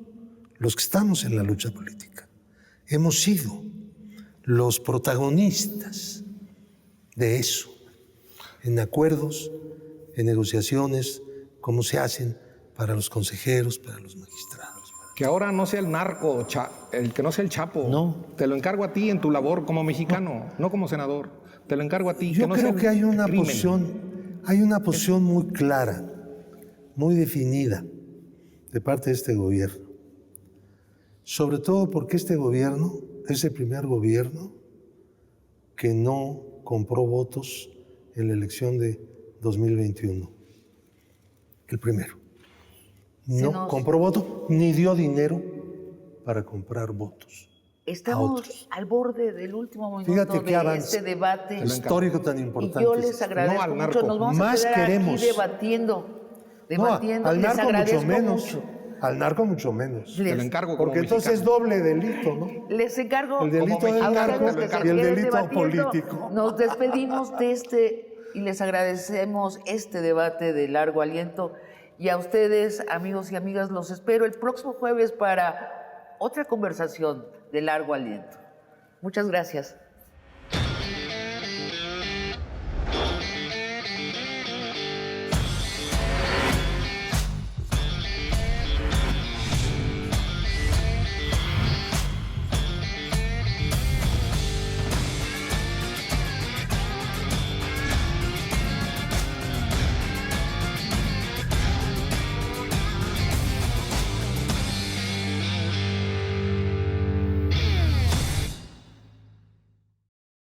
los que estamos en la lucha política, hemos sido los protagonistas de eso, en acuerdos, en negociaciones, cómo se hacen para los consejeros, para los magistrados. Que ahora no sea el narco, el que no sea el Chapo. No. Te lo encargo a ti en tu labor como mexicano, no como senador. Te lo encargo a ti. Yo creo que hay una posición muy clara, muy definida de parte de este gobierno. Sobre todo porque este gobierno es el primer gobierno que no compró votos en la elección de 2021. El primero. No compró votos ni dio dinero para comprar votos. Estamos al borde del último minuto de este debate histórico tan importante. Y yo les agradezco mucho. Nos vamos a quedar aquí debatiendo. Al narco mucho menos. Al narco mucho menos. Te lo encargo como porque entonces es doble delito, ¿no? Les encargo el delito del narco y el delito político. Nos despedimos de y les agradecemos este debate de largo aliento. Y a ustedes, amigos y amigas, los espero el próximo jueves para otra conversación de largo aliento. Muchas gracias.